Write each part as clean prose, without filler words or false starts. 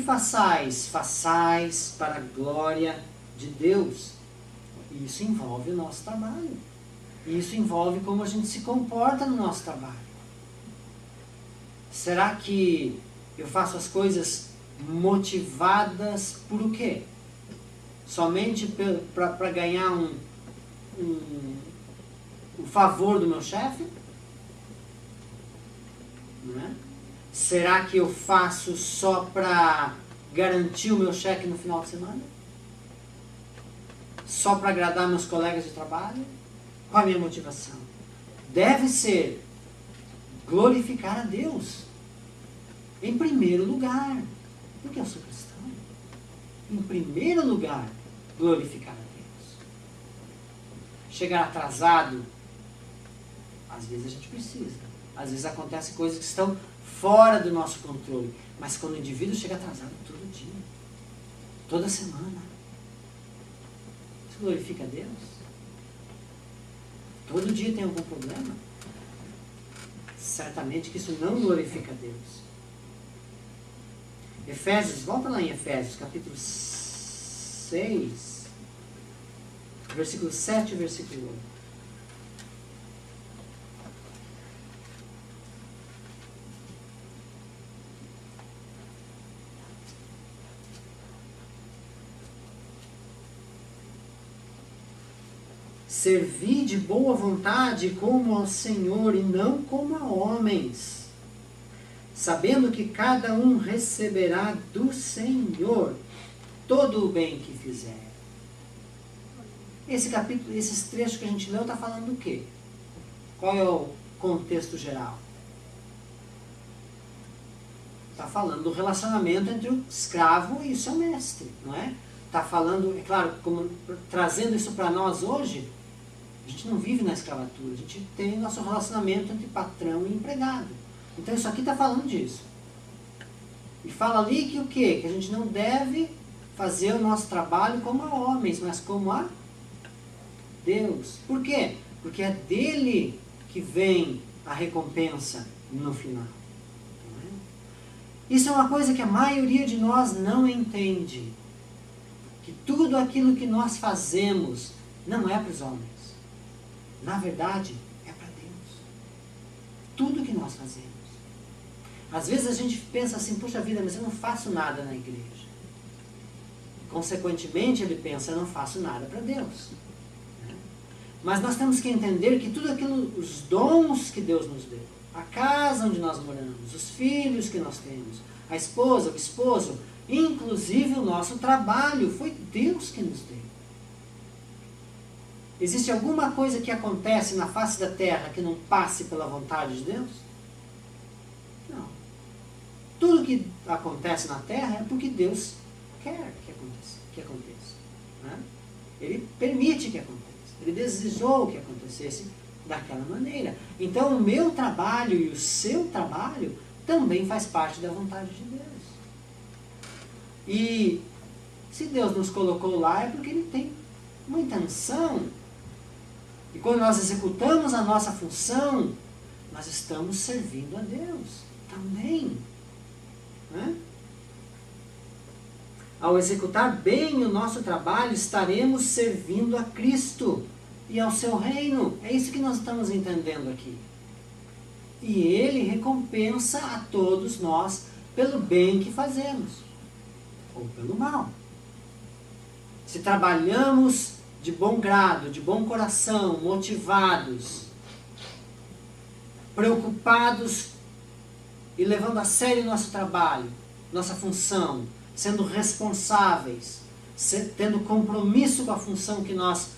façais, façais para a glória de Deus. Isso envolve o nosso trabalho. Isso envolve como a gente se comporta no nosso trabalho. Será que eu faço as coisas motivadas por o quê? Somente para ganhar o favor do meu chefe? Não é? Será que eu faço só para garantir o meu cheque no final de semana? Só para agradar meus colegas de trabalho? Qual é a minha motivação? Deve ser glorificar a Deus. Em primeiro lugar. Porque eu sou cristão. Em primeiro lugar, glorificar a Deus. Chegar atrasado, às vezes a gente precisa. Às vezes acontecem coisas que estão fora do nosso controle. Mas quando o indivíduo chega atrasado todo dia, toda semana, isso glorifica a Deus? Todo dia tem algum problema? Certamente que isso não glorifica a Deus. Efésios, volta lá em Efésios, capítulo 6, versículo 7 e versículo 8. Servi de boa vontade como ao Senhor e não como a homens, sabendo que cada um receberá do Senhor todo o bem que fizer. Esse capítulo, esses trechos que a gente leu, está falando do quê? Qual é o contexto geral? Está falando do relacionamento entre o escravo e o seu mestre, não é? Está falando, é claro, trazendo isso para nós hoje. A gente não vive na escravatura, a gente tem nosso relacionamento entre patrão e empregado. Então isso aqui está falando disso. E fala ali que o quê? Que a gente não deve fazer o nosso trabalho como a homens, mas como a Deus. Por quê? Porque é dele que vem a recompensa no final. Isso é uma coisa que a maioria de nós não entende. Que tudo aquilo que nós fazemos não é para os homens. Na verdade, é para Deus. Tudo que nós fazemos. Às vezes a gente pensa assim, puxa vida, mas eu não faço nada na igreja. Consequentemente, ele pensa, eu não faço nada para Deus. Mas nós temos que entender que tudo aquilo, os dons que Deus nos deu, a casa onde nós moramos, os filhos que nós temos, a esposa, o esposo, inclusive o nosso trabalho, foi Deus que nos deu. Existe alguma coisa que acontece na face da terra que não passe pela vontade de Deus? Não. Tudo que acontece na terra é porque Deus quer que aconteça. Né? Ele permite que aconteça. Ele desejou que acontecesse daquela maneira. Então o meu trabalho e o seu trabalho também faz parte da vontade de Deus. E se Deus nos colocou lá é porque Ele tem uma intenção. E quando nós executamos a nossa função, nós estamos servindo a Deus também. Né? Ao executar bem o nosso trabalho, estaremos servindo a Cristo e ao seu reino. É isso que nós estamos entendendo aqui. E Ele recompensa a todos nós pelo bem que fazemos, ou pelo mal. Se trabalhamos de bom grado, de bom coração, motivados, preocupados e levando a sério o nosso trabalho, nossa função, sendo responsáveis, tendo compromisso com a função que nós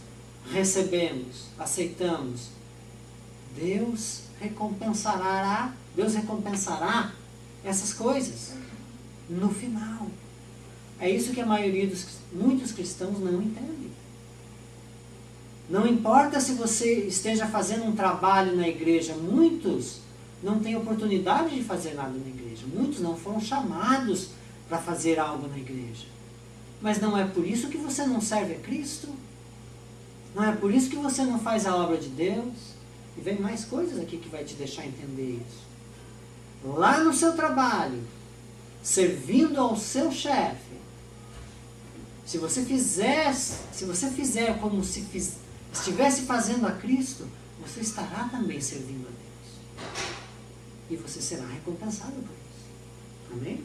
recebemos, aceitamos, Deus recompensará essas coisas no final. É isso que a maioria muitos cristãos não entendem. Não importa se você esteja fazendo um trabalho na igreja, muitos não têm oportunidade de fazer nada na igreja. Muitos não foram chamados para fazer algo na igreja. Mas não é por isso que você não serve a Cristo? Não é por isso que você não faz a obra de Deus? E vem mais coisas aqui que vai te deixar entender isso. Lá no seu trabalho, servindo ao seu chefe, se você fizer como se estivesse fazendo a Cristo, você estará também servindo a Deus. E você será recompensado por isso. Amém?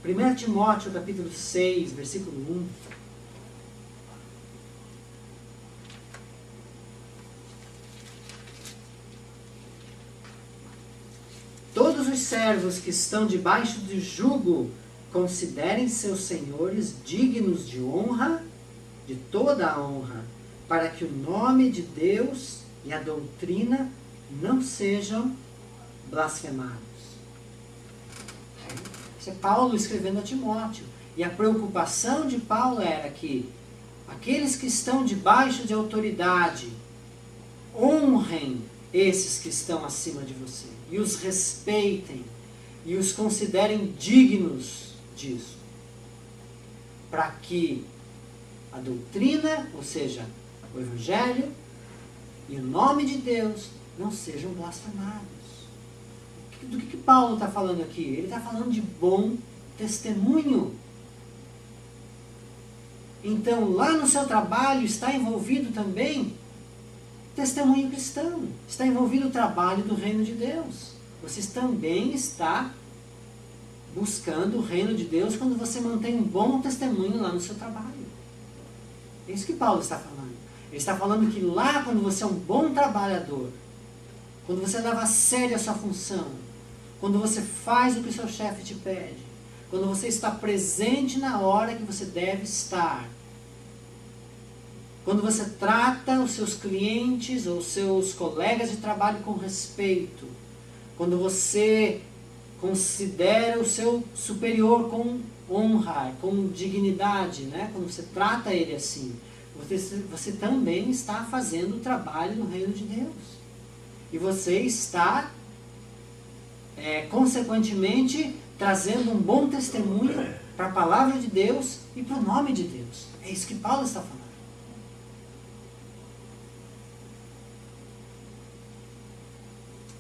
1 Timóteo capítulo 6, versículo 1. Todos os servos que estão debaixo de jugo considerem seus senhores dignos de honra, de toda a honra, para que o nome de Deus e a doutrina não sejam blasfemados. Isso é Paulo escrevendo a Timóteo. E a preocupação de Paulo era que aqueles que estão debaixo de autoridade honrem esses que estão acima de você. E os respeitem. E os considerem dignos disso. Para que a doutrina, ou seja, o Evangelho e o nome de Deus não sejam blasfemados. Do que Paulo está falando aqui? Ele está falando de bom testemunho. Então, lá no seu trabalho está envolvido também testemunho cristão. Está envolvido o trabalho do reino de Deus. Você também está buscando o reino de Deus quando você mantém um bom testemunho lá no seu trabalho. É isso que Paulo está falando. Ele está falando que lá, quando você é um bom trabalhador, quando você leva a sério a sua função, quando você faz o que o seu chefe te pede, quando você está presente na hora que você deve estar, quando você trata os seus clientes ou os seus colegas de trabalho com respeito, quando você considera o seu superior com honra, com dignidade, né? Quando você trata ele assim, você também está fazendo o trabalho no reino de Deus. E você está, consequentemente, trazendo um bom testemunho para a palavra de Deus e para o nome de Deus. É isso que Paulo está falando.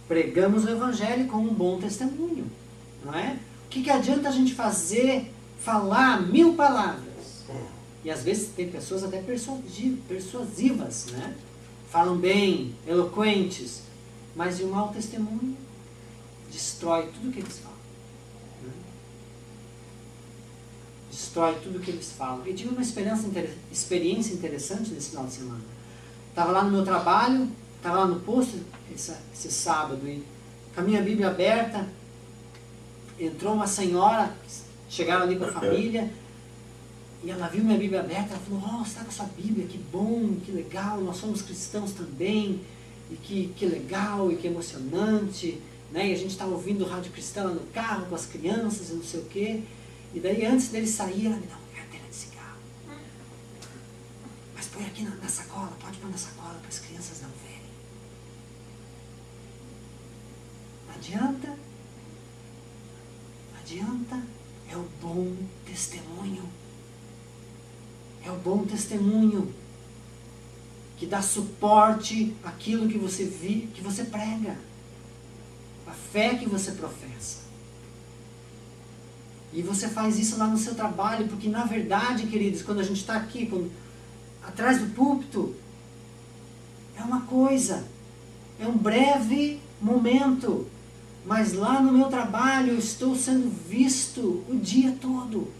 Pregamos o Evangelho com um bom testemunho, não é? O que adianta a gente falar 1000 palavras? E às vezes tem pessoas até persuasivas, né? Falam bem, eloquentes, mas de um mau testemunho destrói tudo o que eles falam. Né? Destrói tudo o que eles falam. Eu tive uma experiência interessante nesse final de semana. Estava lá no meu trabalho, estava lá no posto esse sábado, e com a minha Bíblia aberta, entrou uma senhora, chegaram ali com a família, e ela viu minha Bíblia aberta, ela falou: "Oh, você está com a sua Bíblia, que bom, que legal, nós somos cristãos também, e que legal, e que emocionante, né? E a gente está ouvindo rádio cristã lá no carro, com as crianças e não sei o quê." E daí, antes dele sair, ela me dá uma carteira de cigarro. "Mas põe aqui na sacola, pode pôr na sacola para as crianças não verem." Não adianta. Não adianta. É o bom testemunho. É o bom testemunho que dá suporte àquilo que você prega, a fé que você professa. E você faz isso lá no seu trabalho, porque na verdade, queridos, quando a gente está aqui, atrás do púlpito, é uma coisa, é um breve momento, mas lá no meu trabalho eu estou sendo visto o dia todo.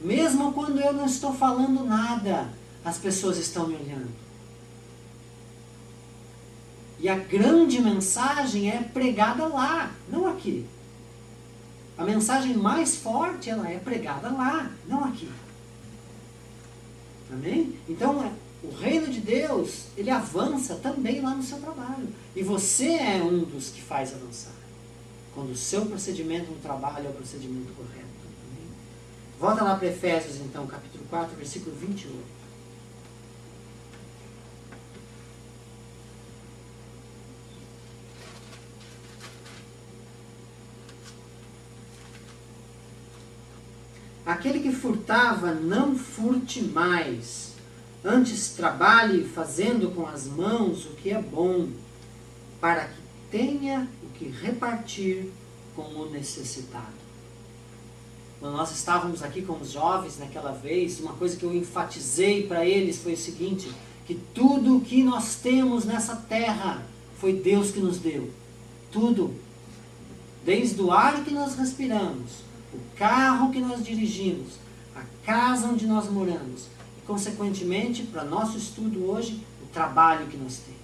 Mesmo quando eu não estou falando nada, as pessoas estão me olhando. E a grande mensagem é pregada lá, não aqui. A mensagem mais forte, ela é pregada lá, não aqui. Amém? Então, o reino de Deus, ele avança também lá no seu trabalho. E você é um dos que faz avançar. Quando o seu procedimento no trabalho é o procedimento correto. Amém? Volta lá para Efésios, então, capítulo 4, versículo 28. Aquele que furtava, não furte mais. Antes trabalhe fazendo com as mãos o que é bom, para que tenha o que repartir com o necessitado. Quando nós estávamos aqui com os jovens naquela vez, uma coisa que eu enfatizei para eles foi o seguinte, que tudo o que nós temos nessa terra foi Deus que nos deu. Tudo. Desde o ar que nós respiramos, o carro que nós dirigimos, a casa onde nós moramos, e consequentemente, para nosso estudo hoje, o trabalho que nós temos.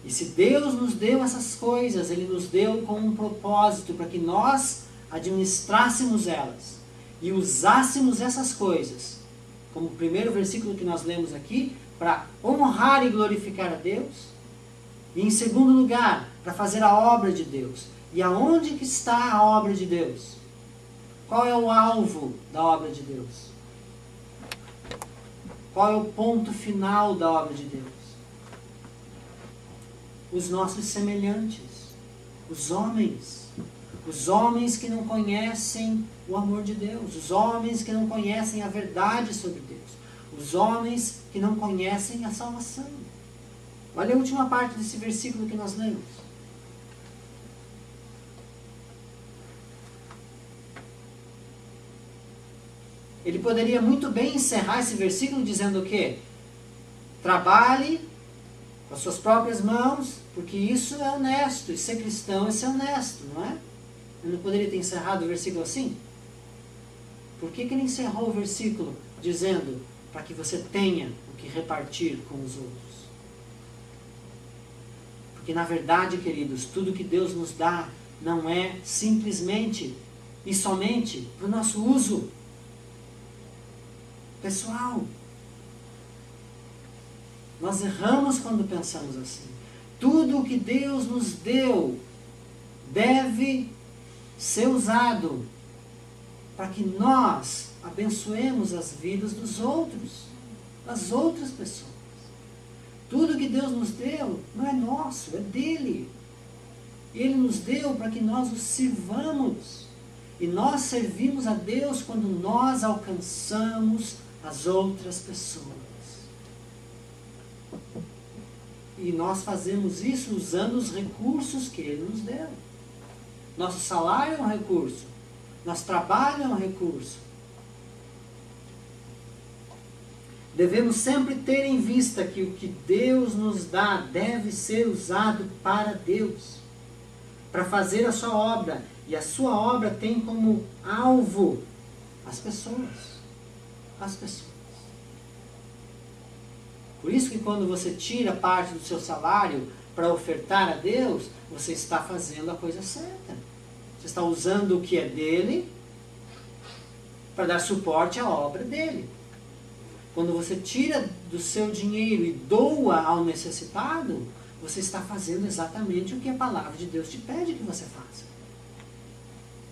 E se Deus nos deu essas coisas, Ele nos deu com um propósito para que nós administrássemos elas e usássemos essas coisas, como o primeiro versículo que nós lemos aqui, para honrar e glorificar a Deus, e em segundo lugar, para fazer a obra de Deus. E aonde que está a obra de Deus? Qual é o alvo da obra de Deus? Qual é o ponto final da obra de Deus? Os nossos semelhantes, os homens que não conhecem o amor de Deus, os homens que não conhecem a verdade sobre Deus, os homens que não conhecem a salvação. Olha a última parte desse versículo que nós lemos. Ele poderia muito bem encerrar esse versículo dizendo o quê? Trabalhe com as suas próprias mãos, porque isso é honesto, e ser cristão é ser honesto, não é? Ele não poderia ter encerrado o versículo assim? Por que ele encerrou o versículo dizendo para que você tenha o que repartir com os outros? Porque na verdade, queridos, tudo que Deus nos dá não é simplesmente e somente para o nosso uso pessoal. Nós erramos quando pensamos assim. Tudo o que Deus nos deu deve ser usado para que nós abençoemos as vidas dos outros, das outras pessoas. Tudo que Deus nos deu não é nosso, é dele. Ele nos deu para que nós o sirvamos. E nós servimos a Deus quando nós alcançamos as outras pessoas. E nós fazemos isso usando os recursos que Ele nos deu. Nosso salário é um recurso. Nosso trabalho é um recurso. Devemos sempre ter em vista que o que Deus nos dá deve ser usado para Deus, para fazer a sua obra. E a sua obra tem como alvo as pessoas. As pessoas. Por isso que quando você tira parte do seu salário para ofertar a Deus, você está fazendo a coisa certa. Você está usando o que é dele para dar suporte à obra dele. Quando você tira do seu dinheiro e doa ao necessitado, você está fazendo exatamente o que a palavra de Deus te pede que você faça.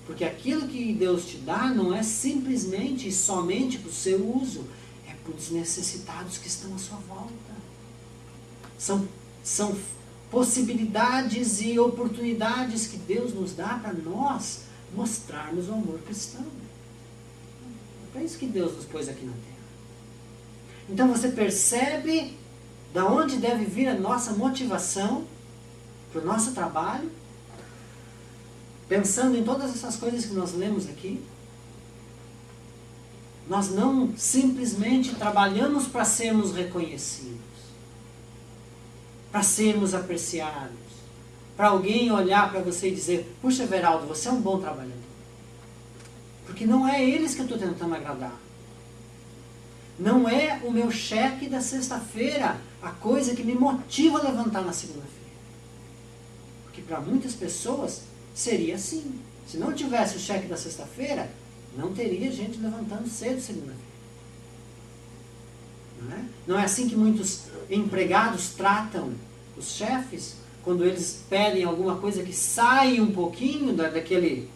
Porque aquilo que Deus te dá não é simplesmente e somente para o seu uso, é para os necessitados que estão à sua volta. São possibilidades e oportunidades que Deus nos dá para nós mostrarmos o amor cristão. É para isso que Deus nos pôs aqui na terra. Então você percebe da onde deve vir a nossa motivação para o nosso trabalho? Pensando em todas essas coisas que nós lemos aqui, nós não simplesmente trabalhamos para sermos reconhecidos, para sermos apreciados, para alguém olhar para você e dizer, puxa, Everaldo, você é um bom trabalhador. Porque não é eles que eu estou tentando agradar. Não é o meu cheque da sexta-feira a coisa que me motiva a levantar na segunda-feira. Porque para muitas pessoas seria assim. Se não tivesse o cheque da sexta-feira, não teria gente levantando cedo segunda-feira. Não é assim que muitos empregados tratam os chefes, quando eles pedem alguma coisa que sai um pouquinho daquele